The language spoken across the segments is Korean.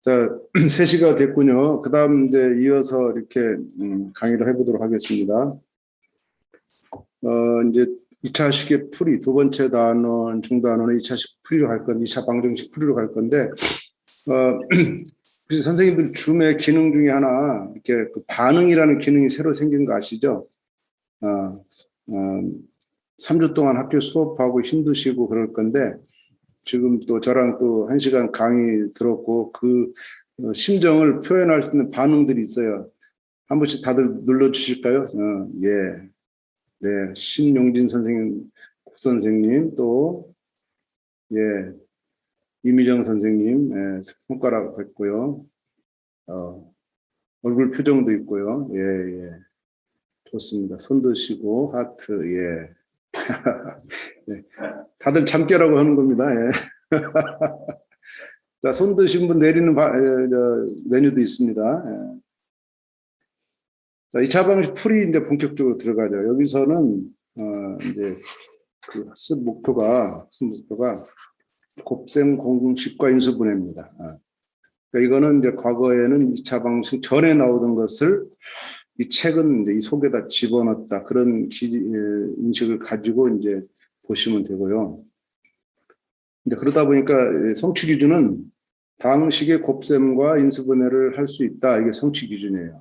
자, 3시가 됐군요. 그 다음 이제 이어서 이렇게 강의를 해보도록 하겠습니다. 이제 2차 식의 풀이, 두 번째 단원, 중단원은 2차 식 풀이로 갈 건데, 2차 방정식 풀이로 갈 건데, 혹시 선생님들 줌의 기능 중에 하나, 이렇게 그 반응이라는 기능이 새로 생긴 거 아시죠? 어, 어, 3주 동안 학교 수업하고 힘드시고 그럴 건데, 지금 또 저랑 또 1시간 강의 들었고 그 심정을 표현할 수 있는 반응들이 있어요. 한 번씩 다들 눌러주실까요? 예. 네. 신용진 선생님, 국 선생님, 또, 예. 이미정 선생님, 예. 손가락 했고요. 얼굴 표정도 있고요. 예, 예. 좋습니다. 손 드시고, 하트, 예. 네. 다들 잠깨라고 하는 겁니다. 예. 자, 손 드신 분 내리는 메뉴도 있습니다. 예. 자, 2차 방식 풀이 이제 본격적으로 들어가죠. 여기서는, 이제 그 학습 목표가 곱셈 공식과 인수분해입니다. 그러니까 이거는 이제 과거에는 2차 방식 전에 나오던 것을 이 책은 이제 이 속에다 집어넣었다. 그런 인식을 가지고 이제 보시면 되고요. 이제 그러다 보니까 성취 기준은 방식의 곱셈과 인수분해를 할 수 있다. 이게 성취 기준이에요.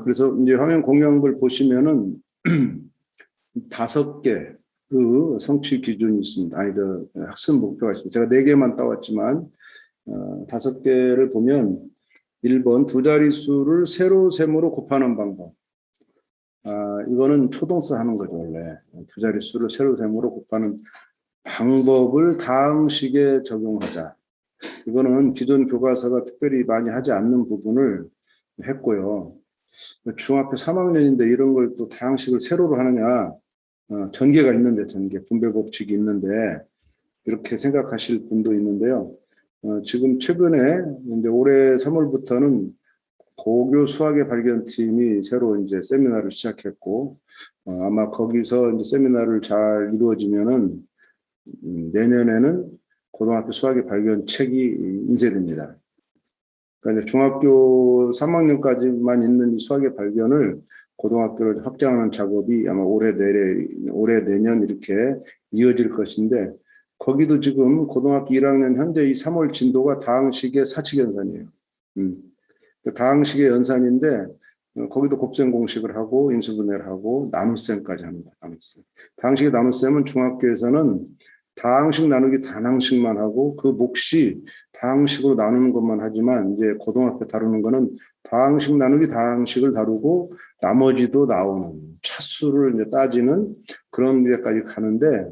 그래서 이제 화면 공유한 걸 보시면은 5개 그 성취 기준이 있습니다. 아니, 그 학습 목표가 있습니다. 제가 4개만 따왔지만 5개를 보면 1번 두 자릿수를 세로 셈으로 곱하는 방법. 이거는 초동사 하는 거죠, 원래. 두 자릿수를 세로 셈으로 곱하는 방법을 다항식에 적용하자. 이거는 기존 교과서가 특별히 많이 하지 않는 부분을 했고요. 중학교 3학년인데 이런 걸 또 다항식을 세로로 하느냐, 전개가 있는데, 분배 법칙이 있는데, 이렇게 생각하실 분도 있는데요. 지금 최근에, 이제 올해 3월부터는 고교 수학의 발견팀이 새로 이제 세미나를 시작했고, 아마 거기서 이제 세미나를 잘 이루어지면은, 내년에는 고등학교 수학의 발견책이 인쇄됩니다. 그러니까 중학교 3학년까지만 있는 이 수학의 발견을 고등학교를 확장하는 작업이 아마 올해 내년 이렇게 이어질 것인데, 거기도 지금 고등학교 1학년 현재 이 3월 진도가 다항식의 사칙 연산이에요. 다항식의 연산인데, 거기도 곱셈 공식을 하고 인수분해를 하고 나눗셈까지 합니다. 나눗셈. 다항식의 나눗셈은 중학교에서는 다항식 나누기 단항식만 하고 그 몫이 다항식으로 나누는 것만 하지만, 이제 고등학교 다루는 거는 다항식 나누기 다항식을 다루고 나머지도 나오는 차수를 이제 따지는 그런 데까지 가는데,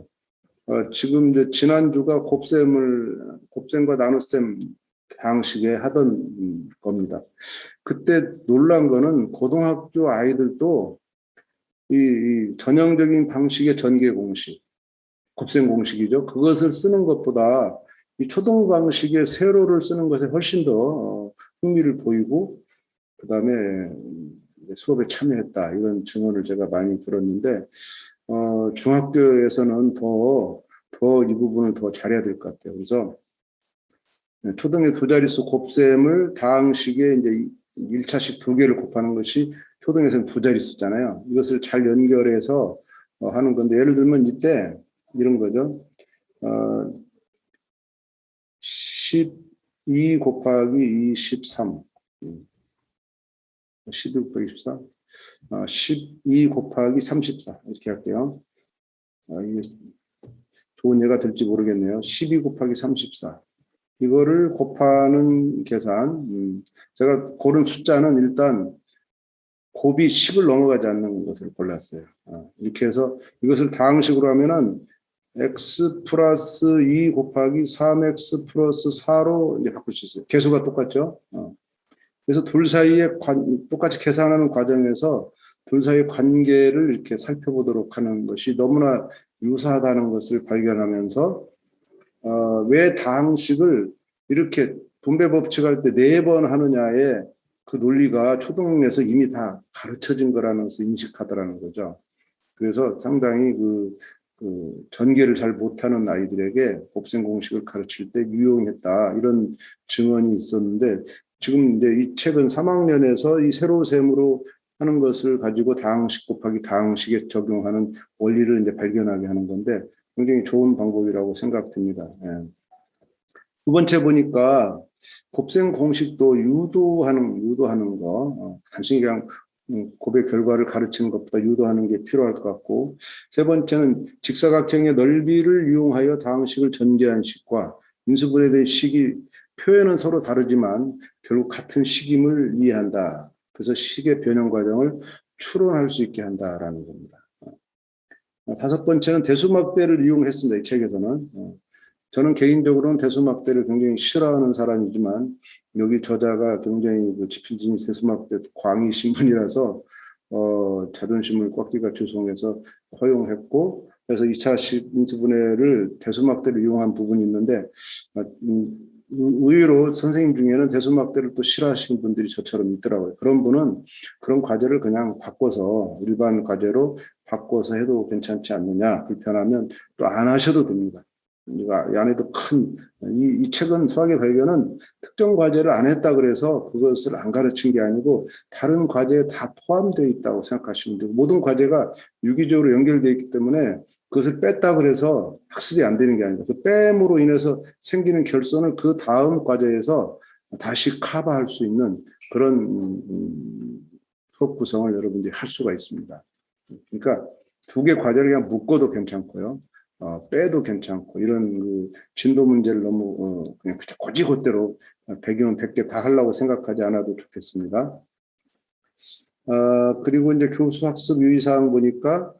지금 이제 지난주가 곱셈과 나눗셈 다항식에 하던 겁니다. 그때 놀란 거는 고등학교 아이들도 이 전형적인 방식의 전개 공식, 곱셈 공식이죠. 그것을 쓰는 것보다 이 초등 방식의 세로를 쓰는 것에 훨씬 더 흥미를 보이고, 그다음에 수업에 참여했다. 이런 증언을 제가 많이 들었는데, 중학교에서는 더 이 부분을 더 잘해야 될 것 같아요. 그래서 초등의 두 자릿수 곱셈을 다항식에 이제 1차식 2개를 곱하는 것이 초등에서는 두 자릿수잖아요. 이것을 잘 연결해서 하는 건데, 예를 들면 이때 이런 거죠. 12 곱하기 23. 12 곱하기 24. 12 곱하기 34. 이렇게 할게요. 이게 좋은 예가 될지 모르겠네요. 12 곱하기 34. 이거를 곱하는 계산. 제가 고른 숫자는 일단 곱이 10을 넘어가지 않는 것을 골랐어요. 이렇게 해서 이것을 다항식으로 하면은 x 플러스 2 곱하기 3x 플러스 4로 이제 바꿀 수 있어요. 개수가 똑같죠. 그래서 둘 사이에 똑같이 계산하는 과정에서 둘 사이의 관계를 이렇게 살펴보도록 하는 것이 너무나 유사하다는 것을 발견하면서, 왜 다항식을 이렇게 분배 법칙할 때 4번 하느냐에 그 논리가 초등에서 이미 다 가르쳐진 거라는 것을 인식하더라는 거죠. 그래서 상당히 그 전개를 잘 못하는 아이들에게 곱셈 공식을 가르칠 때 유용했다 이런 증언이 있었는데 지금 이제 이 책은 3학년에서 이 세로셈으로 하는 것을 가지고 다항식 곱하기 다항식에 적용하는 원리를 이제 발견하게 하는 건데 굉장히 좋은 방법이라고 생각됩니다. 예. 두 번째 보니까 곱셈 공식도 유도하는 거, 단순히 그냥 곱의 결과를 가르치는 것보다 유도하는 게 필요할 것 같고, 세 번째는 직사각형의 넓이를 이용하여 다항식을 전개한 식과 인수분해에 대한 식이 표현은 서로 다르지만 결국 같은 식임을 이해한다. 그래서 식의 변형 과정을 추론할 수 있게 한다라는 겁니다. 다섯 번째는 대수막대를 이용했습니다. 이 책에서는. 저는 개인적으로는 대수막대를 굉장히 싫어하는 사람이지만 여기 저자가 굉장히 그 지필진이 대수막대 광이신 분이라서 자존심을 꽉끼가 죄송해서 허용했고 그래서 2차 인수분해를 대수막대를 이용한 부분이 있는데 의외로 선생님 중에는 대수막대를 또 싫어하시는 분들이 저처럼 있더라고요. 그런 분은 그런 과제를 그냥 바꿔서 일반 과제로 바꿔서 해도 괜찮지 않느냐 불편하면 또 안 하셔도 됩니다. 이 안에도 이 책은 수학의 발견은 특정 과제를 안 했다 그래서 그것을 안 가르친 게 아니고 다른 과제에 다 포함되어 있다고 생각하시면 되고 모든 과제가 유기적으로 연결되어 있기 때문에 그것을 뺐다 그래서 학습이 안 되는 게 아니라 그 뺨으로 인해서 생기는 결손을 그 다음 과제에서 다시 커버할 수 있는 그런 수업 구성을 여러분들이 할 수가 있습니다. 그러니까 두 개 과제를 그냥 묶어도 괜찮고요. 빼도 괜찮고 이런 그 진도 문제를 너무 그냥 고지고대로 100이면 100개 다 하려고 생각하지 않아도 좋겠습니다. 그리고 이제 교수학습 유의사항 보니까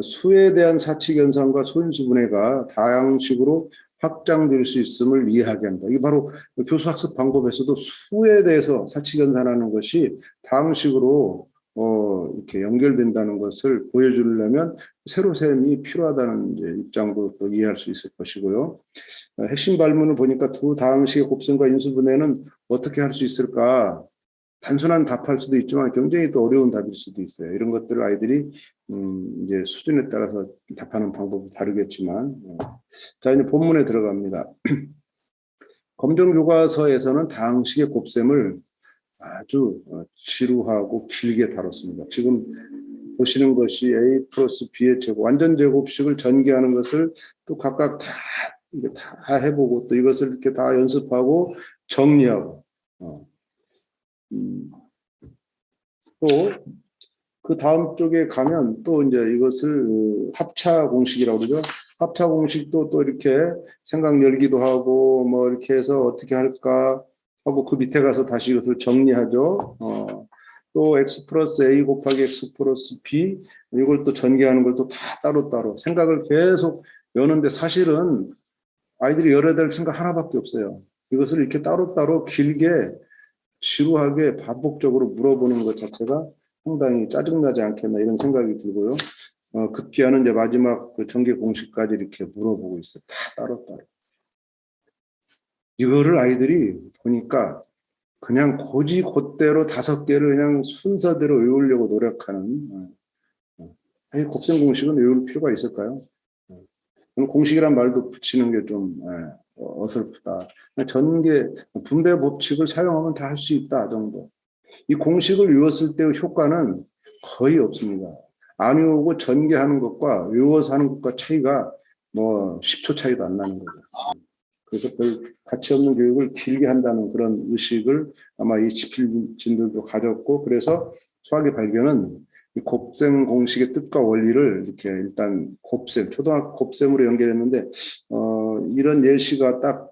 수에 대한 사칙 연산과 소인수분해가 다양식으로 확장될 수 있음을 이해하게 한다. 이게 바로 교수학습 방법에서도 수에 대해서 사칙 연산하는 것이 다양식으로 이렇게 연결된다는 것을 보여주려면 세로셈이 필요하다는 이제 입장도 또 이해할 수 있을 것이고요. 핵심 발문을 보니까 두 다항식의 곱셈과 인수분해는 어떻게 할 수 있을까? 단순한 답할 수도 있지만 굉장히 또 어려운 답일 수도 있어요. 이런 것들을 아이들이 이제 수준에 따라서 답하는 방법이 다르겠지만 자 이제 본문에 들어갑니다. 검정 교과서에서는 다항식의 곱셈을 아주 지루하고 길게 다뤘습니다. 지금 보시는 것이 A 플러스 B의 제곱, 완전 제곱식을 전개하는 것을 또 각각 다 해보고 또 이것을 이렇게 다 연습하고 정리하고 또 그 다음 쪽에 가면 또 이제 이것을 합차 공식이라고 그러죠. 합차 공식도 또 이렇게 생각 열기도 하고 뭐 이렇게 해서 어떻게 할까 하고 그 밑에 가서 다시 이것을 정리하죠. 또 x 플러스 a 곱하기 x 플러스 b 이걸 또 전개하는 걸 또 다 따로따로 생각을 계속 여는데 사실은 아이들이 열어야 될 생각 하나밖에 없어요. 이것을 이렇게 따로따로 길게 지루하게 반복적으로 물어보는 것 자체가 상당히 짜증나지 않겠나 이런 생각이 들고요. 급기야는 이제 마지막 그 전개 공식까지 이렇게 물어보고 있어요. 다 따로따로. 이거를 아이들이 보니까 그냥 곧대로 5개를 그냥 순서대로 외우려고 노력하는 곱셈 공식은 외울 필요가 있을까요? 공식이란 말도 붙이는 게 좀 어설프다. 전개 분배 법칙을 사용하면 다 할 수 있다 정도. 이 공식을 외웠을 때의 효과는 거의 없습니다. 안 외우고 전개하는 것과 외워서 하는 것과 차이가 뭐 10초 차이도 안 나는 거죠. 그래서 별 가치 없는 교육을 길게 한다는 그런 의식을 아마 이 지필진들도 가졌고 그래서 수학의 발견은 이 곱셈 공식의 뜻과 원리를 이렇게 일단 곱셈, 초등학교 곱셈으로 연결했는데 이런 예시가 딱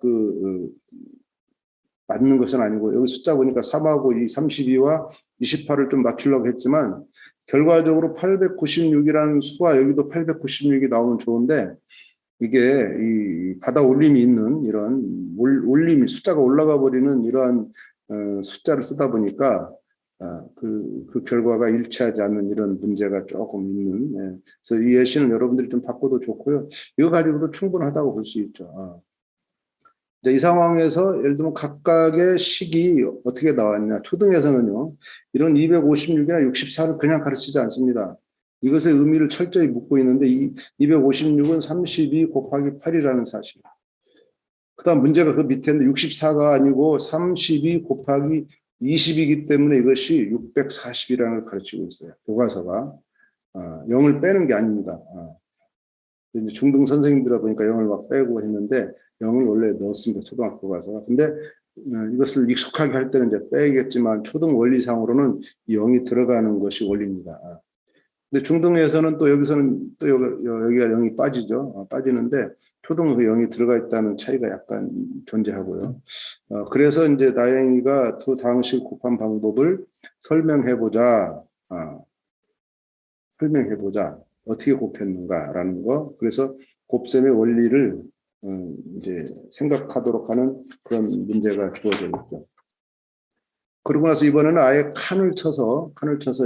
맞는 것은 아니고 여기 숫자 보니까 3하고 32와 28을 좀 맞추려고 했지만 결과적으로 896이라는 수가 여기도 896이 나오면 좋은데 이게 이 바다 올림이 있는 이런 올림이 숫자가 올라가 버리는 이러한 숫자를 쓰다 보니까 그 결과가 일치하지 않는 이런 문제가 조금 있는 그래서 이 예시는 여러분들이 좀 바꿔도 좋고요. 이거 가지고도 충분하다고 볼 수 있죠. 이 상황에서 예를 들면 각각의 식이 어떻게 나왔냐. 초등에서는요. 이런 256이나 64를 그냥 가르치지 않습니다. 이것의 의미를 철저히 묻고 있는데 256은 32 곱하기 8이라는 사실. 그다음 문제가 그 밑에인데 64가 아니고 32 곱하기 20이기 때문에 이것이 640이라는 걸 가르치고 있어요. 교과서가. 0을 빼는 게 아닙니다. 이제 중등 선생님들이라 보니까 0을 막 빼고 했는데 0을 원래 넣었습니다. 초등학교 교과서가. 근데 이것을 익숙하게 할 때는 이제 빼야겠지만 초등 원리상으로는 0이 들어가는 것이 원리입니다. 근데 중등에서는 또 여기서는 또 여기가 0이 빠지죠. 빠지는데 초등 그 0이 들어가 있다는 차이가 약간 존재하고요. 그래서 이제 나영이가 두 다항식 곱한 방법을 설명해보자. 어떻게 곱했는가라는 거. 그래서 곱셈의 원리를 이제 생각하도록 하는 그런 문제가 주어져 있죠. 그러고 나서 이번에는 아예 칸을 쳐서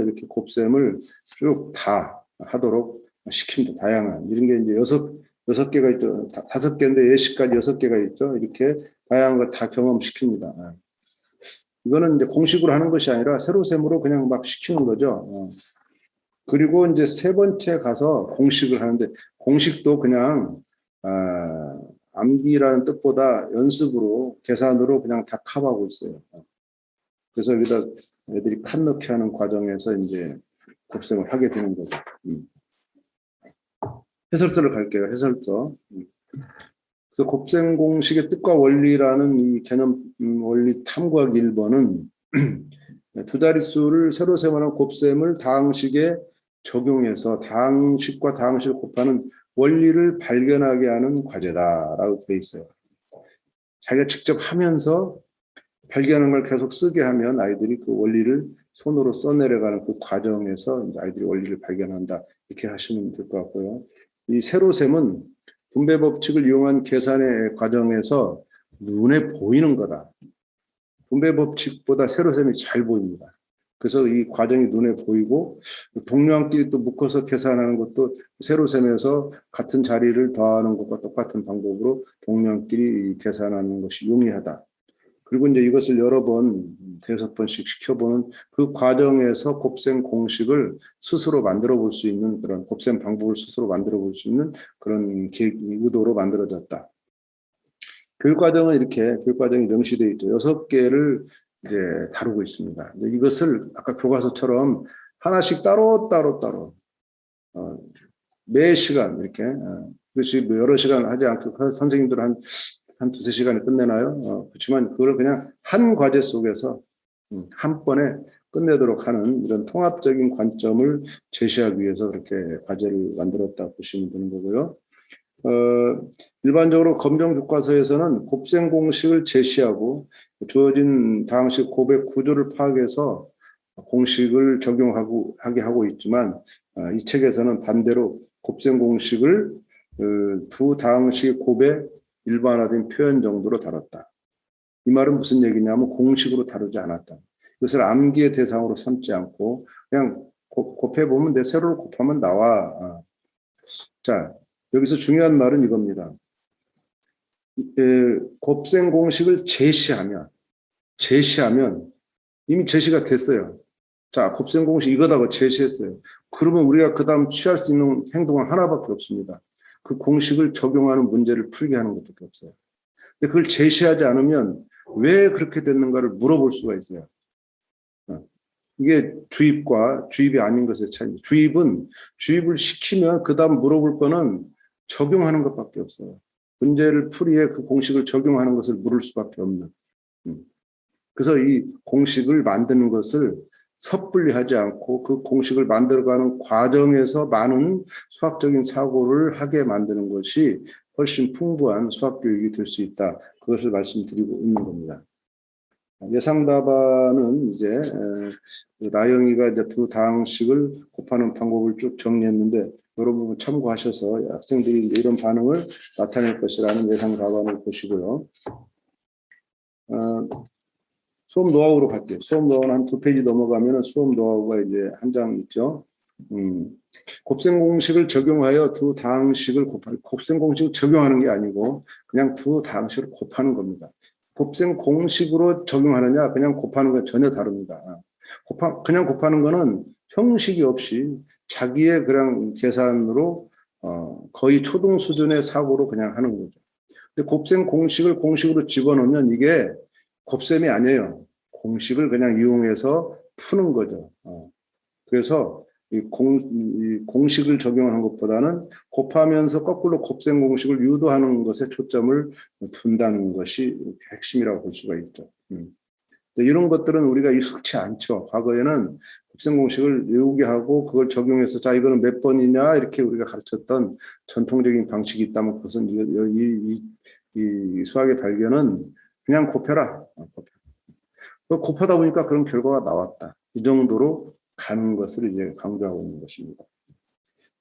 이렇게 곱셈을 쭉 다 하도록 시킵니다. 다양한 이런 게 이제 여섯 개가 있죠. 5개인데 예시까지 6개가 있죠. 이렇게 다양한 걸 다 경험시킵니다. 이거는 이제 공식으로 하는 것이 아니라 세로셈으로 그냥 막 시키는 거죠. 그리고 이제 세 번째 가서 공식을 하는데 공식도 그냥 암기라는 뜻보다 연습으로 계산으로 그냥 다 커버하고 있어요. 그래서 여기다 애들이 칸 넣기 하는 과정에서 이제 곱셈을 하게 되는 거죠. 해설서를 갈게요. 해설서. 그래서 곱셈 공식의 뜻과 원리라는 이 개념 원리 탐구하기 1번은 두 자릿수를 세로셈하는 곱셈을 다항식에 적용해서 다항식과 다항식을 곱하는 원리를 발견하게 하는 과제다라고 되어 있어요. 자기가 직접 하면서 발견하는 걸 계속 쓰게 하면 아이들이 그 원리를 손으로 써내려가는 그 과정에서 이제 아이들이 원리를 발견한다. 이렇게 하시면 될 것 같고요. 이 세로셈은 분배 법칙을 이용한 계산의 과정에서 눈에 보이는 거다. 분배 법칙보다 세로셈이 잘 보입니다. 그래서 이 과정이 눈에 보이고 동료함끼리 또 묶어서 계산하는 것도 세로셈에서 같은 자리를 더하는 것과 똑같은 방법으로 동료함끼리 계산하는 것이 용이하다. 그리고 이제 이것을 여러 번, 5번씩 시켜보는 그 과정에서 곱셈 공식을 스스로 만들어 볼 수 있는 그런 곱셈 방법을 스스로 만들어 볼 수 있는 그런 의도로 만들어졌다. 교육과정은 이렇게 교육과정이 명시되어 있죠. 6개를 이제 다루고 있습니다. 근데 이것을 아까 교과서처럼 하나씩 따로 매 시간 이렇게 그것이 뭐 여러 시간 하지 않고 선생님들은 한 두세 시간에 끝내나요? 그렇지만 그걸 그냥 한 과제 속에서 한 번에 끝내도록 하는 이런 통합적인 관점을 제시하기 위해서 그렇게 과제를 만들었다 보시면 되는 거고요. 일반적으로 검정 교과서에서는 곱셈 공식을 제시하고 주어진 다항식 곱의 구조를 파악해서 공식을 적용하게 하고 있지만 이 책에서는 반대로 곱셈 공식을 두 다항식 곱의 일반화된 표현 정도로 다뤘다. 이 말은 무슨 얘기냐면 공식으로 다루지 않았다. 이것을 암기의 대상으로 삼지 않고 그냥 곱해보면 내 세로를 곱하면 나와. 자, 여기서 중요한 말은 이겁니다. 곱셈 공식을 제시하면 이미 제시가 됐어요. 자, 곱셈 공식 이거다고 제시했어요. 그러면 우리가 그 다음 취할 수 있는 행동은 하나밖에 없습니다. 그 공식을 적용하는 문제를 풀게 하는 것밖에 없어요. 근데 그걸 제시하지 않으면 왜 그렇게 됐는가를 물어볼 수가 있어요. 이게 주입과 주입이 아닌 것의 차이입니다. 주입을 시키면 그 다음 물어볼 거는 적용하는 것밖에 없어요. 문제를 풀이해 그 공식을 적용하는 것을 물을 수밖에 없는. 그래서 이 공식을 만드는 것을 섣불리 하지 않고 그 공식을 만들어가는 과정에서 많은 수학적인 사고를 하게 만드는 것이 훨씬 풍부한 수학 교육이 될 수 있다. 그것을 말씀드리고 있는 겁니다. 예상 답안은 이제 나영이가 이제 두 다항식을 곱하는 방법을 쭉 정리했는데 여러분 참고하셔서 학생들이 이제 이런 반응을 나타낼 것이라는 예상 답안을 보시고요. 수업 노하우로 갈게요. 수업 노하우는 한 2페이지 넘어가면 수업 노하우가 이제 한 장 있죠. 곱셈 공식을 적용하여 두 다항식을 곱셈 공식을 적용하는 게 아니고 그냥 두 다항식을 곱하는 겁니다. 곱셈 공식으로 적용하느냐 그냥 곱하는 건 전혀 다릅니다. 그냥 곱하는 거는 형식이 없이 자기의 그냥 계산으로 거의 초등 수준의 사고로 그냥 하는 거죠. 근데 곱셈 공식을 공식으로 집어넣으면 이게 곱셈이 아니에요. 공식을 그냥 이용해서 푸는 거죠. 그래서 이 공식을 적용하는 것보다는 곱하면서 거꾸로 곱셈 공식을 유도하는 것에 초점을 둔다는 것이 핵심이라고 볼 수가 있죠. 이런 것들은 우리가 익숙치 않죠. 과거에는 곱셈 공식을 외우게 하고 그걸 적용해서 자 이거는 몇 번이냐 이렇게 우리가 가르쳤던 전통적인 방식이 있다면 그것은 이 수학의 발견은 그냥 곱해라. 곱하다 보니까 그런 결과가 나왔다. 이 정도로 가는 것을 이제 강조하고 있는 것입니다.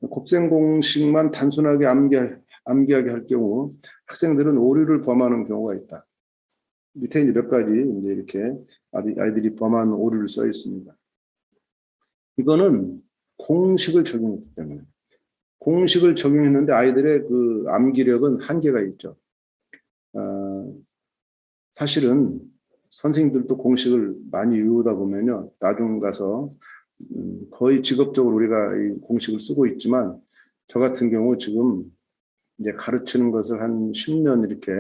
곱셈 공식만 단순하게 암기하게 할 경우 학생들은 오류를 범하는 경우가 있다. 밑에 이제 몇 가지 이제 이렇게 아이들이 범한 오류를 써 있습니다. 이거는 공식을 적용했기 때문에 공식을 적용했는데 아이들의 그 암기력은 한계가 있죠. 사실은 선생님들도 공식을 많이 외우다 보면요, 나중 가서 거의 직업적으로 우리가 이 공식을 쓰고 있지만 저 같은 경우 지금 이제 가르치는 것을 한 10년 이렇게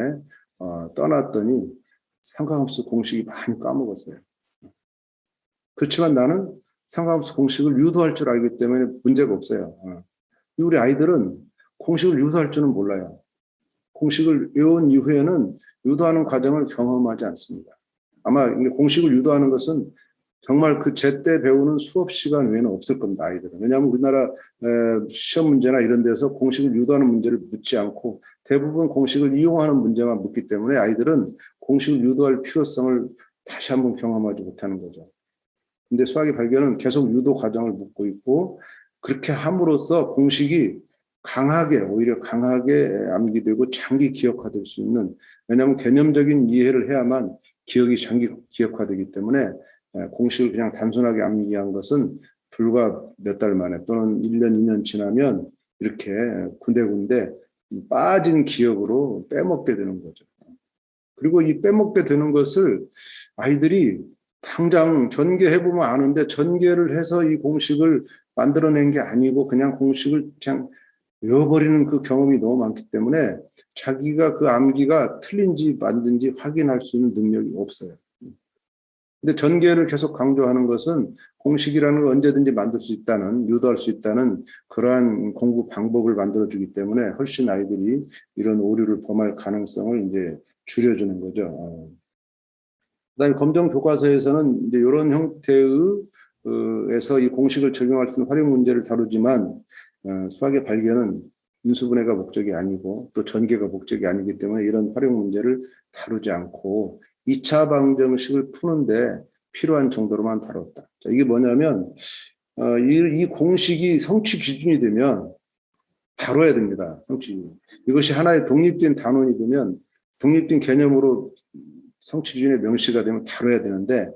떠났더니 삼각함수 공식이 많이 까먹었어요. 그렇지만 나는 삼각함수 공식을 유도할 줄 알기 때문에 문제가 없어요. 우리 아이들은 공식을 유도할 줄은 몰라요. 공식을 외운 이후에는 유도하는 과정을 경험하지 않습니다. 아마 공식을 유도하는 것은 정말 그 제때 배우는 수업 시간 외에는 없을 겁니다, 아이들은. 왜냐하면 우리나라 시험 문제나 이런 데서 공식을 유도하는 문제를 묻지 않고 대부분 공식을 이용하는 문제만 묻기 때문에 아이들은 공식을 유도할 필요성을 다시 한번 경험하지 못하는 거죠. 근데 수학의 발견은 계속 유도 과정을 묻고 있고 그렇게 함으로써 공식이 오히려 강하게 암기되고 장기 기억화될 수 있는, 왜냐하면 개념적인 이해를 해야만 기억이 장기 기억화되기 때문에 공식을 그냥 단순하게 암기한 것은 불과 몇 달 만에 또는 1년, 2년 지나면 이렇게 군데군데 빠진 기억으로 빼먹게 되는 거죠. 그리고 이 빼먹게 되는 것을 아이들이 당장 전개해보면 아는데 전개를 해서 이 공식을 만들어낸 게 아니고 그냥 공식을 그냥 외워버리는 그 경험이 너무 많기 때문에 자기가 그 암기가 틀린지 맞는지 확인할 수 있는 능력이 없어요. 근데 전개를 계속 강조하는 것은 공식이라는 걸 언제든지 만들 수 있다는, 유도할 수 있다는 그러한 공부 방법을 만들어주기 때문에 훨씬 아이들이 이런 오류를 범할 가능성을 이제 줄여주는 거죠. 그다음에 검정 교과서에서는 이제 이런 형태의 에서 이 공식을 적용할 수 있는 활용 문제를 다루지만 수학의 발견은 인수분해가 목적이 아니고 또 전개가 목적이 아니기 때문에 이런 활용 문제를 다루지 않고 2차 방정식을 푸는데 필요한 정도로만 다뤘다. 자, 이게 뭐냐면 이 공식이 성취 기준이 되면 다뤄야 됩니다. 성취. 이것이 하나의 독립된 단원이 되면 독립된 개념으로 성취 기준의 명시가 되면 다뤄야 되는데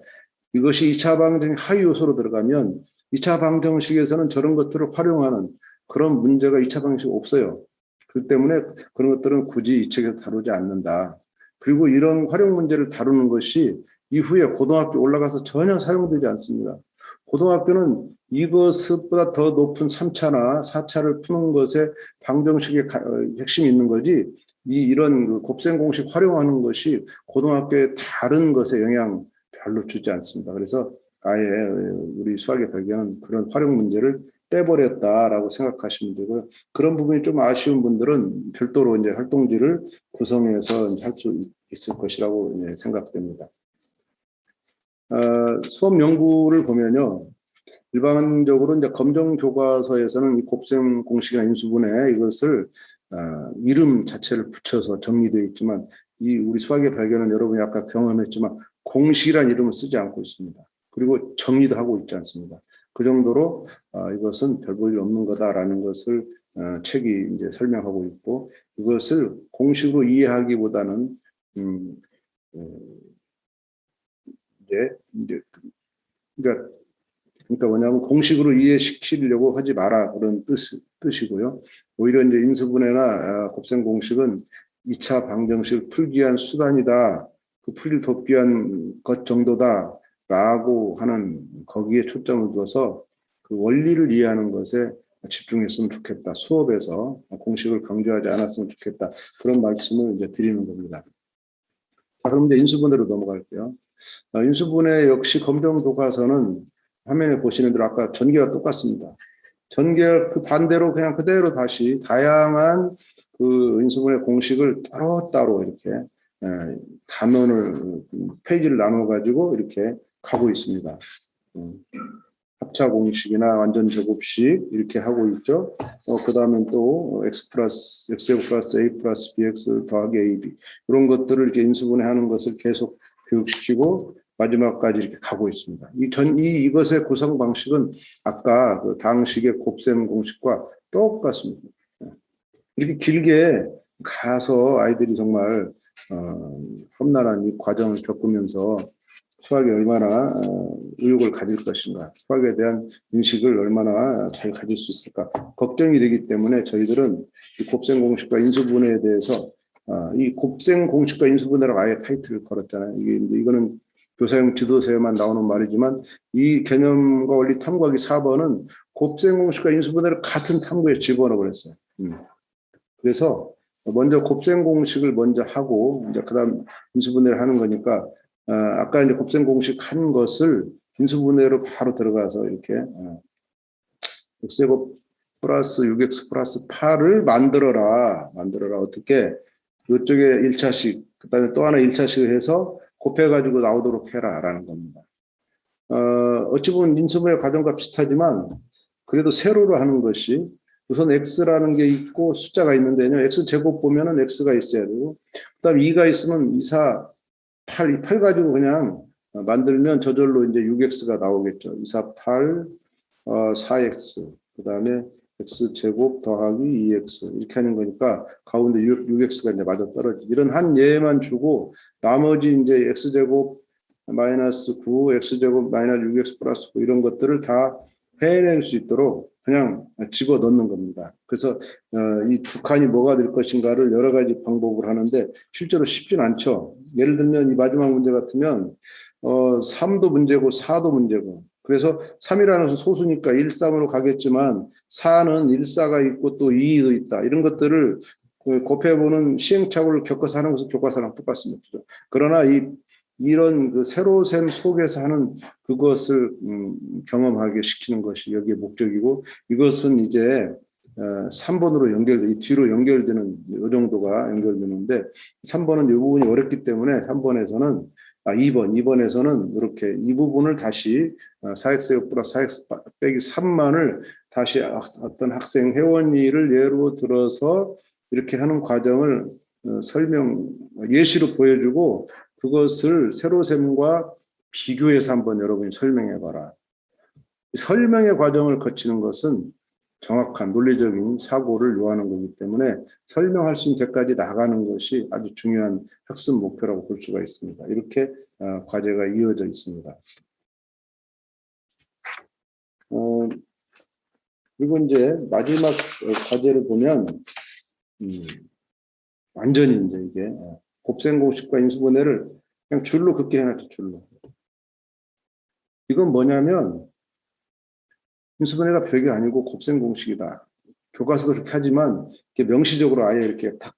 이것이 2차 방정식 하위 요소로 들어가면 2차 방정식에서는 저런 것들을 활용하는 그런 문제가 2차 방정식 없어요. 그렇기 때문에 그런 것들은 굳이 이 책에서 다루지 않는다. 그리고 이런 활용 문제를 다루는 것이 이후에 고등학교 올라가서 전혀 사용되지 않습니다. 고등학교는 이것보다 더 높은 3차나 4차를 푸는 것에 방정식의 핵심이 있는 거지 이런 곱셈 공식 활용하는 것이 고등학교의 다른 것에 영향 별로 주지 않습니다. 그래서 아예 우리 수학의 발견은 그런 활용 문제를 빼버렸다라고 생각하시면 되고요. 그런 부분이 좀 아쉬운 분들은 별도로 이제 활동지를 구성해서 할 수 있을 것이라고 이제 생각됩니다. 수업 연구를 보면요. 일반적으로 이제 검정 교과서에서는 이 곱셈 공식이나 인수분해 이것을 이름 자체를 붙여서 정리되어 있지만 이 우리 수학의 발견은 여러분이 아까 경험했지만 공식이라는 이름을 쓰지 않고 있습니다. 그리고 정의도 하고 있지 않습니다. 그 정도로 이것은 별 볼 일 없는 거다라는 것을 책이 이제 설명하고 있고 이것을 공식으로 이해하기보다는 이제 그러니까 뭐냐면 공식으로 이해시키려고 하지 마라 그런 뜻이고요. 오히려 이제 인수분해나 곱셈 공식은 2차 방정식을 풀기 위한 수단이다. 그 풀이를 돕기 위한 것 정도다라고 하는 거기에 초점을 둬서 그 원리를 이해하는 것에 집중했으면 좋겠다. 수업에서 공식을 강조하지 않았으면 좋겠다. 그런 말씀을 이제 드리는 겁니다. 자, 그럼 이제 인수분해로 넘어갈게요. 인수분해 역시 검정 교과서는 화면에 보시는 대로 아까 전개가 똑같습니다. 전개 그 반대로 그냥 그대로 다시 다양한 그 인수분해 공식을 따로따로 이렇게 단원을 페이지를 나눠 가지고 이렇게 가고 있습니다. 합차 공식이나 완전 제곱식 이렇게 하고 있죠. 그 다음에 또 x 플러스 a 플러스 bx 더하기 ab 이런 것들을 이렇게 인수분해하는 것을 계속 교육시키고 마지막까지 이렇게 가고 있습니다. 이것의 구성 방식은 아까 그 당식의 곱셈 공식과 똑같습니다. 이렇게 길게 가서 아이들이 정말 험난한 이 과정을 겪으면서 수학에 얼마나 의욕을 가질 것인가, 수학에 대한 인식을 얼마나 잘 가질 수 있을까 걱정이 되기 때문에 저희들은 이 곱셈 공식과 인수분해에 대해서 이 곱셈 공식과 인수분해라고 아예 타이틀을 걸었잖아요. 이거는 교사용 지도서에만 나오는 말이지만 이 개념과 원리 탐구하기 4번은 곱셈 공식과 인수분해를 같은 탐구에 집어넣어 버렸어요. 그래서 먼저 곱셈 공식을 먼저 하고 이제 그다음 인수분해를 하는 거니까 아까 이제 곱셈 공식 한 것을 인수분해로 바로 들어가서 이렇게 x제곱 플러스 6x 플러스 8을 만들어라. 어떻게 이쪽에 1차식 그다음에 또 하나 1차식을 해서 곱해가지고 나오도록 해라라는 겁니다. 어찌 보면 인수분해 과정과 비슷하지만 그래도 세로로 하는 것이 우선 x라는 게 있고 숫자가 있는데요. x제곱 보면은 x가 있어야 되고 그다음 2가 있으면 2, 4, 8, 8 가지고 그냥 만들면 저절로 이제 6x가 나오겠죠. 2, 4, 8, 4x 그다음에 x제곱 더하기 2x 이렇게 하는 거니까 가운데 6x가 이제 맞아 떨어지죠. 이런 한 예만 주고 나머지 이제 x제곱 마이너스 9, x제곱 마이너스 6x 플러스 9 이런 것들을 다 해낼 수 있도록 그냥 집어 넣는 겁니다. 그래서 이 두 칸이 뭐가 될 것인가를 여러 가지 방법을 하는데 실제로 쉽진 않죠. 예를 들면 이 마지막 문제 같으면 3도 문제고 4도 문제고 그래서 3이라는 것은 소수니까 1, 3으로 가겠지만 4는 1, 4가 있고 또 2도 있다. 이런 것들을 곱해보는 시행착오를 겪어서 하는 것은 교과서랑 똑같습니다. 그러나 이런 그 세로셈 속에서 하는 그것을 경험하게 시키는 것이 여기의 목적이고 이것은 이제 3번으로 이 뒤로 연결되는 이 정도가 연결되는데 3번은 이 부분이 어렵기 때문에 3번에서는 2번에서는 이렇게 이 부분을 다시 4x 플러스 4x 빼기 3만을 다시 어떤 학생 회원일을 예로 들어서 이렇게 하는 과정을 예시로 보여주고 그것을 세로셈과 비교해서 한번 여러분이 설명해 봐라. 설명의 과정을 거치는 것은 정확한 논리적인 사고를 요하는 거기 때문에 설명할 수 있는 데까지 나가는 것이 아주 중요한 학습 목표라고 볼 수가 있습니다. 이렇게 과제가 이어져 있습니다. 그리고 이제 마지막 과제를 보면 완전히 이제 이게 곱셈 공식과 인수분해를 그냥 줄로 긋게 해놨죠. 줄로. 이건 뭐냐면 인수분해가 별게 아니고 곱셈 공식이다. 교과서도 그렇게 하지만 이렇게 명시적으로 아예 이렇게 딱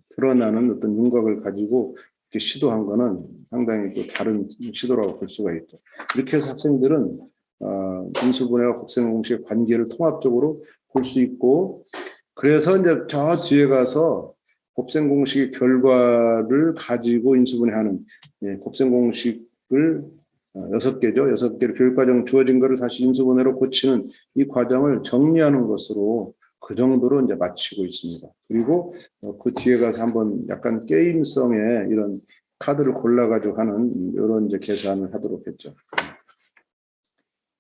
드러나는 어떤 윤곽을 가지고 이렇게 시도한 거는 상당히 또 다른 시도라고 볼 수가 있죠. 이렇게 해서 학생들은 인수분해와 곱셈 공식의 관계를 통합적으로 볼 수 있고 그래서 이제 저 뒤에 가서 곱셈 공식의 결과를 가지고 인수분해하는 곱셈 공식을 6개죠. 6개를 교육과정 주어진 거를 다시 인수분해로 고치는 이 과정을 정리하는 것으로 그 정도로 이제 마치고 있습니다. 그리고 그 뒤에 가서 한번 약간 게임성의 이런 카드를 골라가지고 하는 이런 이제 계산을 하도록 했죠.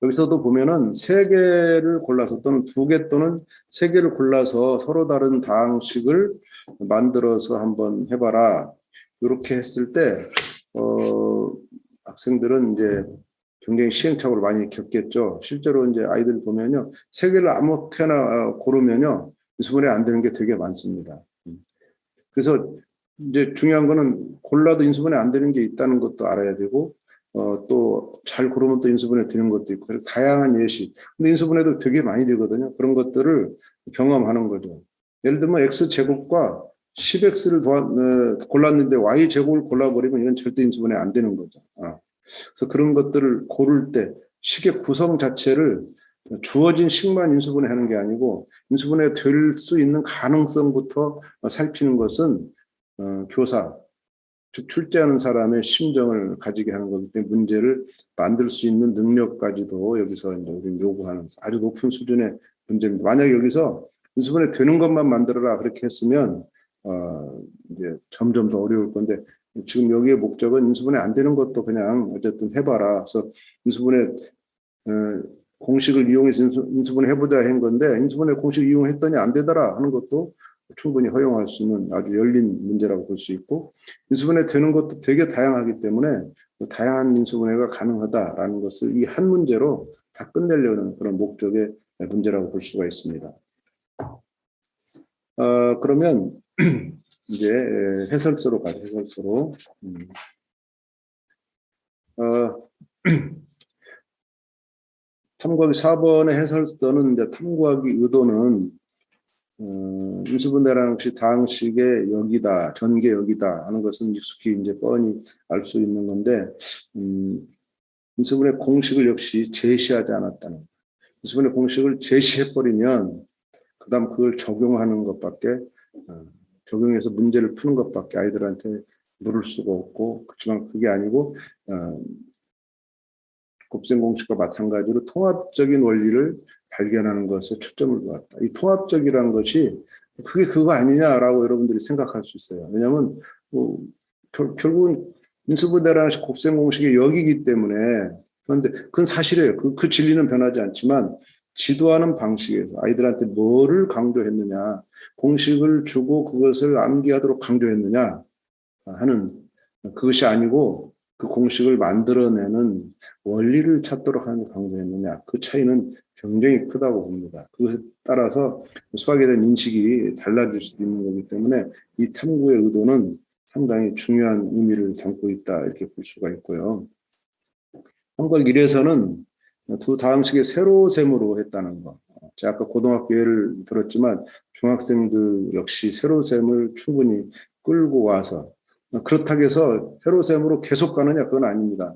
여기서도 보면은 3개를 골라서 또는 2개 또는 3개를 골라서 서로 다른 다항식을 만들어서 한번 해봐라. 이렇게 했을 때 학생들은 이제 굉장히 시행착오를 많이 겪겠죠. 실제로 이제 아이들 보면요, 3개를 아무렇게나 고르면요, 인수분해 안 되는 게 되게 많습니다. 그래서 이제 중요한 거는 골라도 인수분해 안 되는 게 있다는 것도 알아야 되고 또 잘 고르면 또 인수분해 되는 것도 있고, 그래서 다양한 예시. 근데 인수분해도 되게 많이 되거든요. 그런 것들을 경험하는 거죠. 예를 들면 x제곱과 10x를 골랐는데 y제곱을 골라버리면 이건 절대 인수분해 안 되는 거죠. 그래서 그런 것들을 고를 때 식의 구성 자체를 주어진 식만 인수분해하는 게 아니고 인수분해 될 수 있는 가능성부터 살피는 것은 교사, 즉 출제하는 사람의 심정을 가지게 하는 거기 때문에 문제를 만들 수 있는 능력까지도 여기서 이제 우리는 요구하는 아주 높은 수준의 문제입니다. 만약 여기서 인수분해 되는 것만 만들어라 그렇게 했으면 이제 점점 더 어려울 건데 지금 여기의 목적은 인수분해 안 되는 것도 그냥 어쨌든 해봐라. 그래서 인수분해 공식을 이용해서 인수분해 해보자 한 건데 인수분해 공식 이용했더니 안 되더라 하는 것도 충분히 허용할 수 있는 아주 열린 문제라고 볼 수 있고 인수분해 되는 것도 되게 다양하기 때문에 다양한 인수분해가 가능하다라는 것을 이 한 문제로 다 끝내려는 그런 목적의 문제라고 볼 수가 있습니다. 그러면 이제 해설서로 가죠. 해설서로. 탐구하기 4번의 해설서는 이제 탐구하기 의도는 인수분해라는 것이 다항식의 역이다, 전개 역이다 하는 것은 익숙히 이제 뻔히 알 수 있는 건데 인수분해 공식을 역시 제시하지 않았다는 거예요. 인수분해 공식을 제시해버리면 그다음 그걸 적용하는 것밖에 적용해서 문제를 푸는 것밖에 아이들한테 물을 수가 없고 그렇지만 그게 아니고 곱셈 공식과 마찬가지로 통합적인 원리를 발견하는 것에 초점을 두었다. 이 통합적이라는 것이 그게 그거 아니냐라고 여러분들이 생각할 수 있어요. 왜냐하면 결국은 인수분해라는 것이 곱셈 공식의 역이기 때문에 그런데 그건 사실이에요. 그 진리는 변하지 않지만 지도하는 방식에서 아이들한테 뭐를 강조했느냐, 공식을 주고 그것을 암기하도록 강조했느냐 하는 그것이 아니고 그 공식을 만들어내는 원리를 찾도록 하는 게 강조했느냐 그 차이는 굉장히 크다고 봅니다. 그것에 따라서 수학에 대한 인식이 달라질 수도 있는 거기 때문에 이 탐구의 의도는 상당히 중요한 의미를 담고 있다 이렇게 볼 수가 있고요. 탐구학 1에서는 두 다항식의 세로셈으로 했다는 거. 제가 아까 고등학교 예를 들었지만 중학생들 역시 세로셈을 충분히 끌고 와서 그렇다고 해서 세로셈으로 계속 가느냐 그건 아닙니다.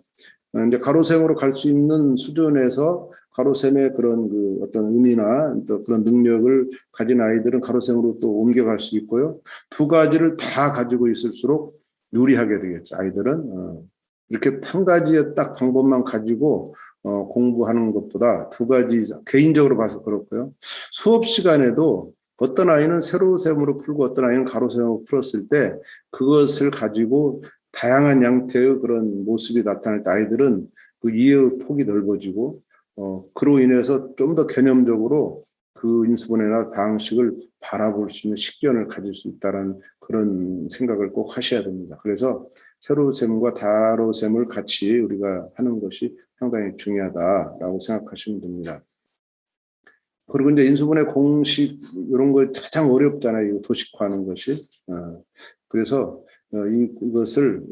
이제 가로셈으로 갈 수 있는 수준에서 가로셈의 그런 그 어떤 의미나 또 그런 능력을 가진 아이들은 가로셈으로 또 옮겨갈 수 있고요. 두 가지를 다 가지고 있을수록 유리하게 되겠죠. 아이들은 이렇게 한 가지의 딱 방법만 가지고 공부하는 것보다 두 가지 이상, 개인적으로 봐서 그렇고요. 수업 시간에도 어떤 아이는 세로셈으로 풀고 어떤 아이는 가로셈으로 풀었을 때 그것을 가지고 다양한 양태의 그런 모습이 나타날 때 아이들은 그 이해의 폭이 넓어지고 그로 인해서 좀 더 개념적으로 그 인수분해나 다항식을 바라볼 수 있는 식견을 가질 수 있다는 그런 생각을 꼭 하셔야 됩니다. 그래서 세로셈과 가로셈을 같이 우리가 하는 것이 상당히 중요하다라고 생각하시면 됩니다. 그리고 이제 인수분해 공식 이런 거 가장 어렵잖아요. 도식화하는 것이. 그래서 이것을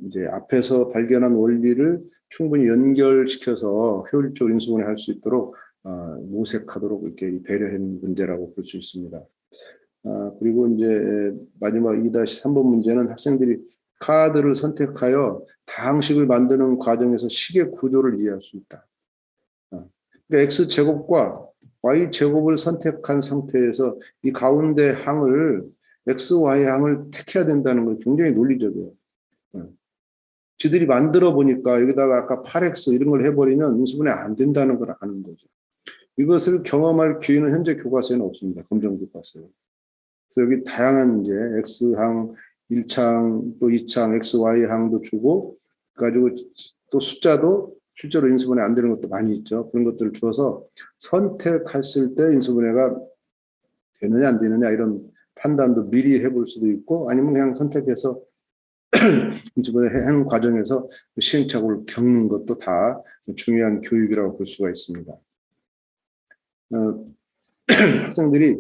이제 앞에서 발견한 원리를 충분히 연결시켜서 효율적으로 인수분해 할 수 있도록 모색하도록 이렇게 배려한 문제라고 볼 수 있습니다. 그리고 이제 마지막 2-3번 문제는 학생들이 카드를 선택하여 다항식을 만드는 과정에서 식의 구조를 이해할 수 있다. 그러니까 x제곱과 y제곱을 선택한 상태에서 이 가운데 항을 x, y 항을 택해야 된다는 건 굉장히 논리적이에요. 지들이 만들어 보니까 여기다가 아까 8x 이런 걸 해버리면 인수분해 안 된다는 걸 아는 거죠. 이것을 경험할 기회는 현재 교과서에는 없습니다. 검정 교과서에. 그래서 여기 다양한 이제 x항, 1창, 또 2창, xy 항도 주고 가지고 또 숫자도 실제로 인수분해 안 되는 것도 많이 있죠. 그런 것들을 줘서 선택했을 때 인수분해가 되느냐 안 되느냐 이런 판단도 미리 해볼 수도 있고 아니면 그냥 선택해서 인수분해 하는 과정에서 시행착오를 겪는 것도 다 중요한 교육이라고 볼 수가 있습니다. 학생들이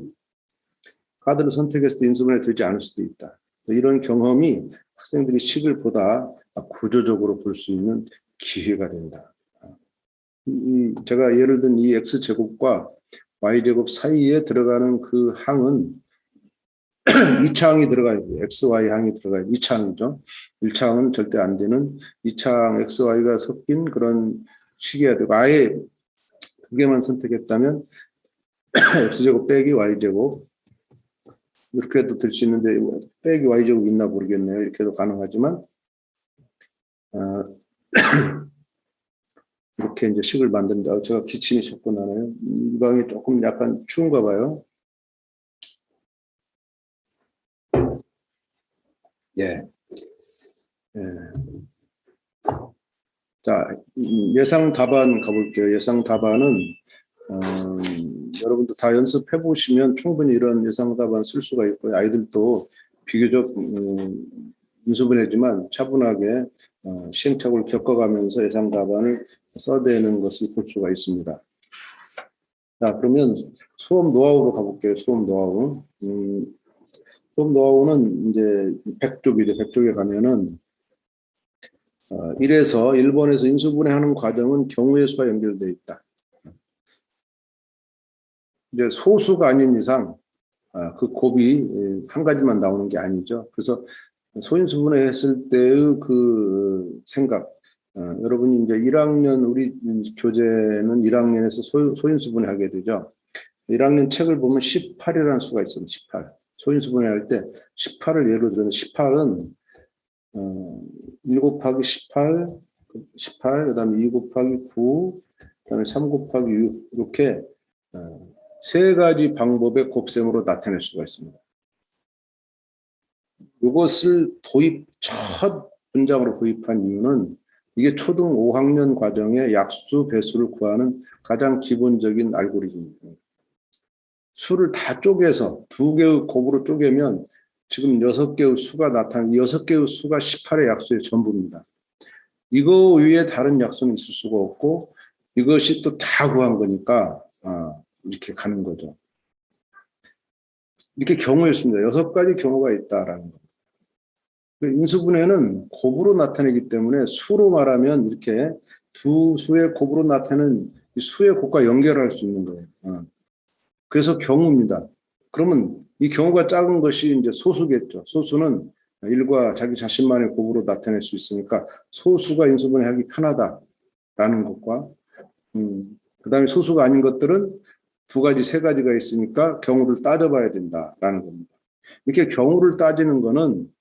카드를 선택했을 때 인수분해 되지 않을 수도 있다. 이런 경험이 학생들이 식을 보다 구조적으로 볼 수 있는 기회가 된다. 제가 예를 든 이 x제곱과 y제곱 사이에 들어가는 그 항은 2차항이 들어가야 돼요. XY 항이 들어가야 돼요. 2차항이죠. 1차항은 절대 안 되는 2차항 XY가 섞인 그런 식이어야 되고, 아예 두 개만 선택했다면 X제곱 빼기 Y제곱 이렇게 해도 될 수 있는데, 빼기 Y제곱 있나 모르겠네요. 이렇게 해도 가능하지만 이렇게 이제 식을 만든다. 제가 기침이 자꾸 나네요. 이 방이 조금 약간 추운가 봐요. 예. 예. 자, 예상 답안 가볼게요. 예상 답안은 여러분도 다 연습해 보시면 충분히 이런 예상 답안 쓸 수가 있고요. 아이들도 비교적 인수분해지만 차분하게 시행착오를 겪어가면서 예상 답안을 써대는 것을 볼 수가 있습니다. 자, 그러면 수업 노하우로 가볼게요. 수업 노하우. 수업 노하우는 이제 100쪽이죠. 100쪽에 가면은 1에서 1번에서 인수분해하는 과정은 경우의 수와 연결되어 있다. 이제 소수가 아닌 이상 그 곱이 한 가지만 나오는 게 아니죠. 그래서 소인수분해했을 때의 그 생각, 여러분이 이제 1학년 우리 교재는 1학년에서 소인수분해하게 되죠. 1학년 책을 보면 18이라는 수가 있습니다. 18. 소인수분해할 때 18을 예로 들면 18은 1 곱하기 18, 그다음에 2 곱하기 9, 그다음에 3 곱하기 6 이렇게 세 가지 방법의 곱셈으로 나타낼 수가 있습니다. 이것을 첫 문장으로 도입한 이유는 이게 초등 5학년 과정의 약수, 배수를 구하는 가장 기본적인 알고리즘입니다. 수를 다 쪼개서 두 개의 곱으로 쪼개면 지금 6개의 수가 나타나는 6개의 수가 18의 약수의 전부입니다. 이거 위에 다른 약수는 있을 수가 없고 이것이 또 다 구한 거니까 이렇게 가는 거죠. 이렇게 경우였습니다. 6가지 경우가 있다라는 거. 인수분해는 곱으로 나타내기 때문에 수로 말하면 이렇게 두 수의 곱으로 나타내는 수의 곱과 연결할 수 있는 거예요. 그래서 경우입니다. 그러면 이 경우가 작은 것이 이제 소수겠죠. 소수는 1과 자기 자신만의 곱으로 나타낼 수 있으니까 소수가 인수분해하기 편하다라는 것과 그다음에 소수가 아닌 것들은 2가지, 3가지가 있으니까 경우를 따져봐야 된다라는 겁니다. 이렇게 경우를 따지는 거는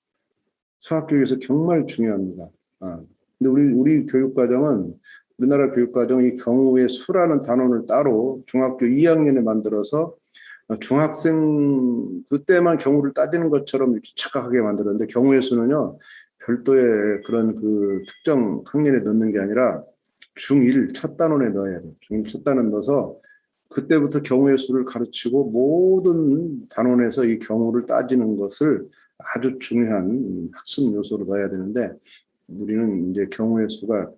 수학교육에서 정말 중요합니다. 근데 우리 교육과정은 우리나라 교육과정이 경우의 수라는 단원을 따로 중학교 2학년에 만들어서 중학생 그때만 경우를 따지는 것처럼 이렇게 착각하게 만들었는데 경우의 수는요 별도의 그런 그 특정 학년에 넣는 게 아니라 중1 첫 단원에 넣어야 돼요. 중1 첫 단원 넣어서 그때부터 경우의 수를 가르치고 모든 단원에서 이 경우를 따지는 것을 아주 중요한 학습 요소로 넣어야 되는데 우리는 이제 경우의 수가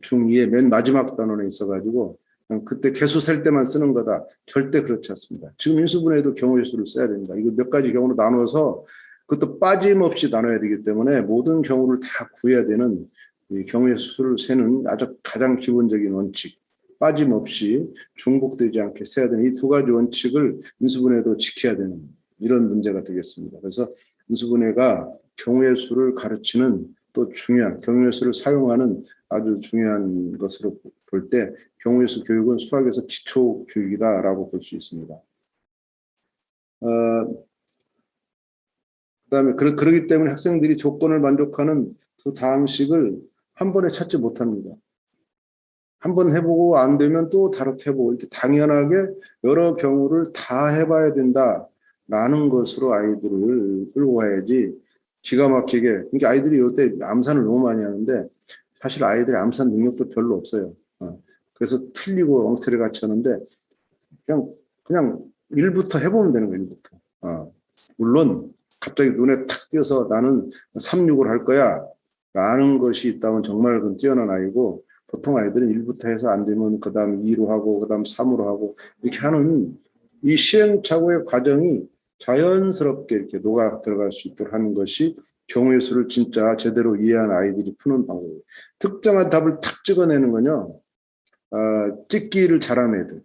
중2의 맨 마지막 단원에 있어가지고 그때 개수 셀 때만 쓰는 거다. 절대 그렇지 않습니다. 지금 인수분해에도 경우의 수를 써야 됩니다. 이거 몇 가지 경우로 나눠서 그것도 빠짐없이 나눠야 되기 때문에 모든 경우를 다 구해야 되는 이 경우의 수를 세는 아주 가장 기본적인 원칙. 빠짐없이 중복되지 않게 세야 되는 이 2가지 원칙을 인수분해도 지켜야 되는 이런 문제가 되겠습니다. 그래서 인수분해가 경우의 수를 가르치는 또 중요한 경우의 수를 사용하는 아주 중요한 것으로 볼 때 경우의 수 교육은 수학에서 기초 교육이다라고 볼 수 있습니다. 그다음에 그러기 때문에 학생들이 조건을 만족하는 두 다항식을 한 번에 찾지 못합니다. 한 번 해보고 안 되면 또 다르게 해보고 이렇게 당연하게 여러 경우를 다 해봐야 된다라는 것으로 아이들을 끌고 가야지 기가 막히게. 그러니까 아이들이 이때 암산을 너무 많이 하는데 사실 아이들의 암산 능력도 별로 없어요. 그래서 틀리고 엉터리 같이 하는데 그냥 1부터 해보면 되는 거예요. 1부터. 물론 갑자기 눈에 탁 띄어서 나는 3, 6을 할 거야 라는 것이 있다면 정말 그건 뛰어난 아이고 보통 아이들은 1부터 해서 안 되면 그 다음 2로 하고 그 다음 3으로 하고 이렇게 하는 이 시행착오의 과정이 자연스럽게 이렇게 녹아 들어갈 수 있도록 하는 것이 경우의 수를 진짜 제대로 이해한 아이들이 푸는 방법이에요. 특정한 답을 탁 찍어내는 건요. 찍기를 잘하는 애들.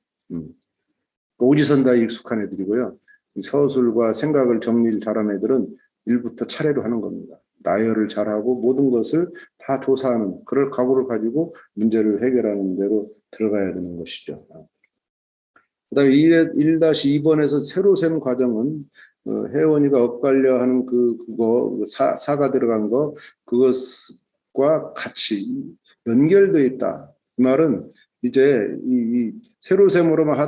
오지선다에 익숙한 애들이고요. 서술과 생각을 정리를 잘하는 애들은 일부터 차례로 하는 겁니다. 나열을 잘하고 모든 것을 다 조사하는 그럴 각오를 가지고 문제를 해결하는 대로 들어가야 되는 것이죠. 그다음에 1-2번에서 새로 셈 과정은 혜원이가 엇갈려 하는 그거 사가 들어간 거 그것과 같이 연결되어 있다. 이 말은 이제 이 새로 셈으로만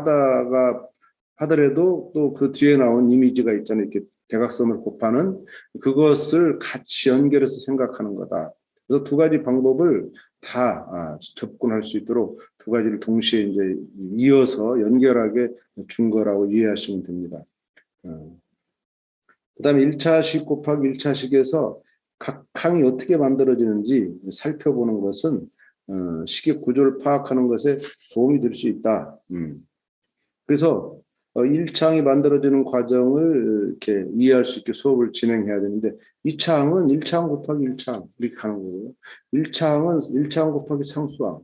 하더라도 또 그 뒤에 나온 이미지가 있잖아요. 이렇게 대각선을 곱하는 그것을 같이 연결해서 생각하는 거다. 그래서 두 가지 방법을 다 접근할 수 있도록 두 가지를 동시에 이제 이어서 연결하게 준 거라고 이해하시면 됩니다. 그다음에 1차식 곱하기 1차식에서 각 항이 어떻게 만들어지는지 살펴보는 것은 식의 구조를 파악하는 것에 도움이 될 수 있다. 그래서 1차항이 만들어지는 과정을 이렇게 이해할 수 있게 수업을 진행해야 되는데 2차항은 1차항 곱하기 1차항 이렇게 가는 거고요. 1차항은 1차항 곱하기 상수항.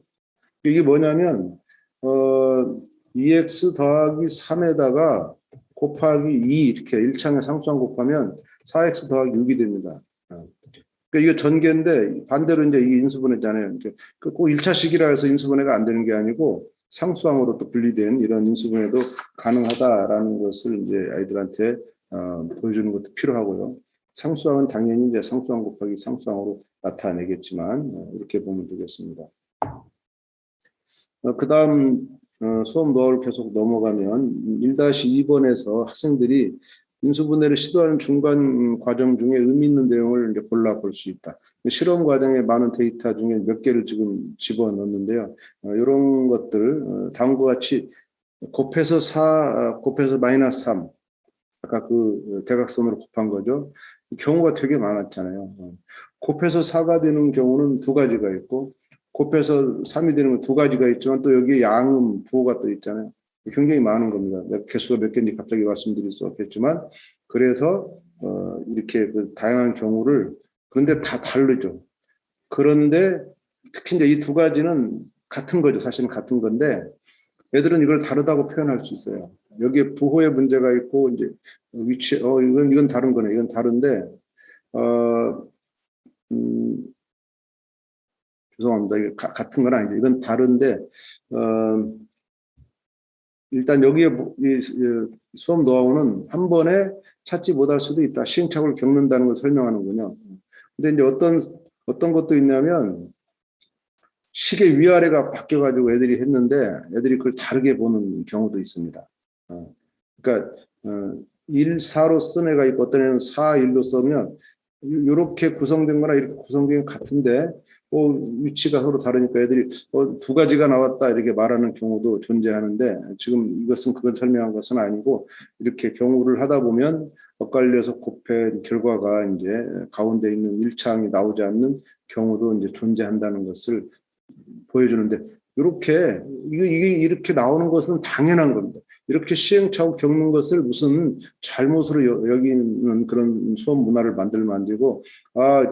이게 뭐냐면 2x 더하기 3에다가 곱하기 2 이렇게 1차항의 상수항 곱하면 4x 더하기 6이 됩니다. 그러니까 이게 전개인데 반대로 이제 이 인수분해잖아요. 꼭 1차식이라 해서 인수분해가 안 되는 게 아니고 상수항으로 또 분리된 이런 인수분해도 가능하다라는 것을 이제 아이들한테 보여주는 것도 필요하고요. 상수항은 당연히 이제 상수항 곱하기 상수항으로 나타내겠지만 이렇게 보면 되겠습니다. 그다음 수업 노하우를 계속 넘어가면 1-2번에서 학생들이 인수분해를 시도하는 중간 과정 중에 의미 있는 내용을 이제 골라볼 수 있다. 실험 과정에 많은 데이터 중에 몇 개를 지금 집어넣었는데요. 이런 것들 다음과 같이 곱해서 4, 곱해서 마이너스 3 아까 그 대각선으로 곱한 거죠. 경우가 되게 많았잖아요. 곱해서 4가 되는 경우는 두 가지가 있고 곱해서 3이 되는 건 두 가지가 있지만 또 여기에 양음, 부호가 또 있잖아요. 굉장히 많은 겁니다. 개수가 몇 개인지 갑자기 말씀드릴 수 없겠지만 그래서 이렇게 그 다양한 경우를 그런데 다 다르죠. 그런데 특히 이제 이 두 가지는 같은 거죠. 사실은 같은 건데 애들은 이걸 다르다고 표현할 수 있어요. 여기에 부호의 문제가 있고 이제 위치 이건 다른 거네. 이건 다른데 죄송합니다. 이게 같은 건 아니죠. 이건 다른데 일단 여기에 이 수업 노하우는 한 번에 찾지 못할 수도 있다. 시행착오를 겪는다는 걸 설명하는군요. 근데 이제 어떤 것도 있냐면 식의 위아래가 바뀌어가지고 애들이 했는데 애들이 그걸 다르게 보는 경우도 있습니다. 그러니까 1, 4로 쓴 애가 있고 어떤 애는 4, 1로 쓰면 이렇게 구성된 거나 이렇게 구성된 것 같은데 위치가 서로 다르니까 애들이 두 가지가 나왔다 이렇게 말하는 경우도 존재하는데 지금 이것은 그걸 설명한 것은 아니고 이렇게 경우를 하다 보면 엇갈려서 곱한 결과가 이제 가운데 있는 1차항이 나오지 않는 경우도 이제 존재한다는 것을 보여주는데 이게 이렇게 나오는 것은 당연한 겁니다. 이렇게 시행착오 겪는 것을 무슨 잘못으로 여기는 그런 수업 문화를 만들고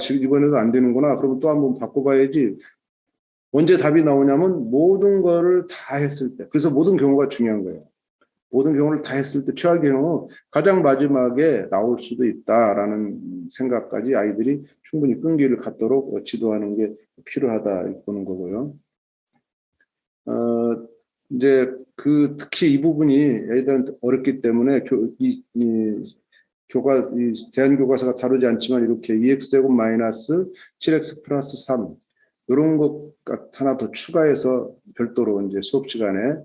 지금 이번에도 안 되는구나. 그러면 또 한번 바꿔봐야지. 언제 답이 나오냐면 모든 거를 다 했을 때. 그래서 모든 경우가 중요한 거예요. 모든 경우를 다 했을 때 최악의 경우 가장 마지막에 나올 수도 있다라는 생각까지 아이들이 충분히 끈기를 갖도록 지도하는 게 필요하다 보는 거고요. 이제 특히 이 부분이 애들한테 어렵기 때문에 대한 교과서가 다루지 않지만 이렇게 2x제곱 마이너스 7x 플러스 3 이런 것 하나 더 추가해서 별도로 이제 수업 시간에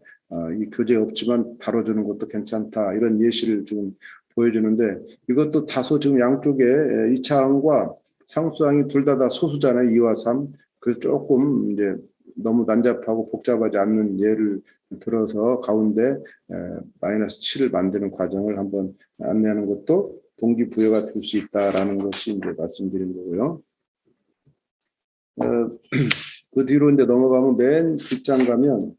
이 교재에 없지만 다뤄주는 것도 괜찮다 이런 예시를 지금 보여주는데 이것도 다소 지금 양쪽에 2차항과 상수항이 둘 다 소수잖아요. 2와 3. 그래서 조금 이제 너무 난잡하고 복잡하지 않는 예를 들어서 가운데 마이너스 7을 만드는 과정을 한번 안내하는 것도 동기부여가 될 수 있다라는 것이 이제 말씀드린 거고요. 그 뒤로 이제 넘어가면 맨 뒷장 가면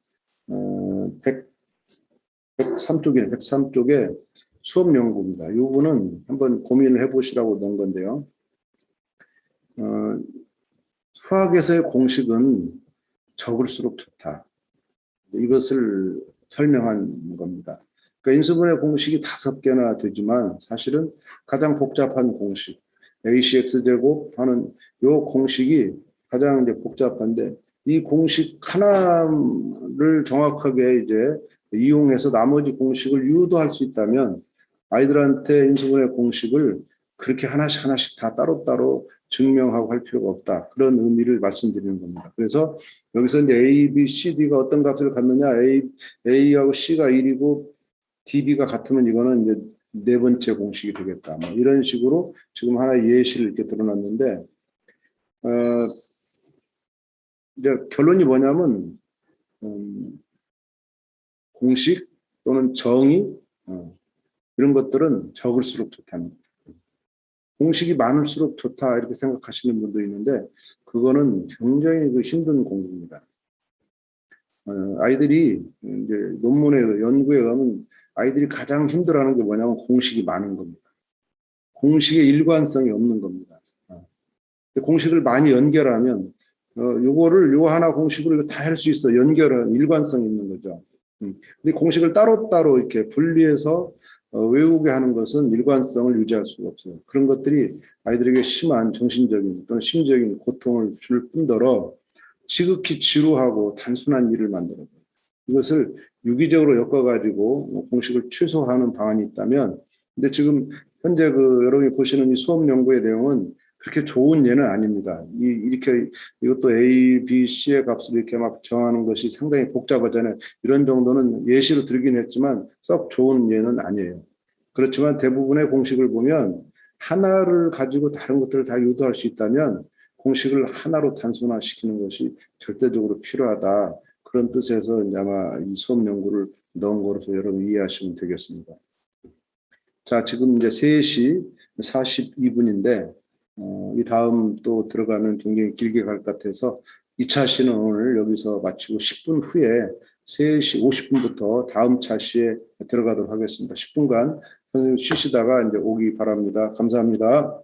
103쪽에 수업 연구입니다. 이 부분은 한번 고민을 해보시라고 넣은 건데요. 수학에서의 공식은 적을수록 좋다. 이것을 설명한 겁니다. 그러니까 인수분해 공식이 5개나 되지만 사실은 가장 복잡한 공식, ACX 제곱 하는 이 공식이 가장 이제 복잡한데 이 공식 하나를 정확하게 이제 이용해서 나머지 공식을 유도할 수 있다면 아이들한테 인수분해 공식을 그렇게 하나씩 다 따로따로 증명하고 할 필요가 없다. 그런 의미를 말씀드리는 겁니다. 그래서 여기서 이제 A, B, C, D가 어떤 값을 갖느냐, A하고 C가 1이고 DB가 같으면 이거는 이제 4번째 공식이 되겠다. 뭐 이런 식으로 지금 하나의 예시를 이렇게 드러났는데, 이제 결론이 뭐냐면, 공식 또는 정의, 이런 것들은 적을수록 좋답니다. 공식이 많을수록 좋다 이렇게 생각하시는 분도 있는데 그거는 굉장히 힘든 공부입니다. 아이들이 이제 논문의 연구에 의하면 아이들이 가장 힘들어하는 게 뭐냐면 공식이 많은 겁니다. 공식의 일관성이 없는 겁니다. 공식을 많이 연결하면 요거 하나 공식으로 다 할 수 있어. 연결은 일관성이 있는 거죠. 근데 공식을 따로따로 이렇게 분리해서 외우게 하는 것은 일관성을 유지할 수가 없어요. 그런 것들이 아이들에게 심한 정신적인 또는 심적인 고통을 줄 뿐더러 지극히 지루하고 단순한 일을 만들어요. 이것을 유기적으로 엮어가지고 공식을 최소화하는 방안이 있다면, 근데 지금 현재 여러분이 보시는 이 수업 연구의 내용은 그렇게 좋은 예는 아닙니다. 이것도 A, B, C의 값을 이렇게 막 정하는 것이 상당히 복잡하잖아요. 이런 정도는 예시로 들긴 했지만 썩 좋은 예는 아니에요. 그렇지만 대부분의 공식을 보면 하나를 가지고 다른 것들을 다 유도할 수 있다면 공식을 하나로 단순화시키는 것이 절대적으로 필요하다. 그런 뜻에서 아마 이 수업 연구를 넣은 거로서 여러분 이해하시면 되겠습니다. 자, 지금 이제 3시 42분인데 이 다음 또 들어가면 굉장히 길게 갈 것 같아서 2차 시는 오늘 여기서 마치고 10분 후에 3시 50분부터 다음 차 시에 들어가도록 하겠습니다. 10분간 쉬시다가 이제 오기 바랍니다. 감사합니다.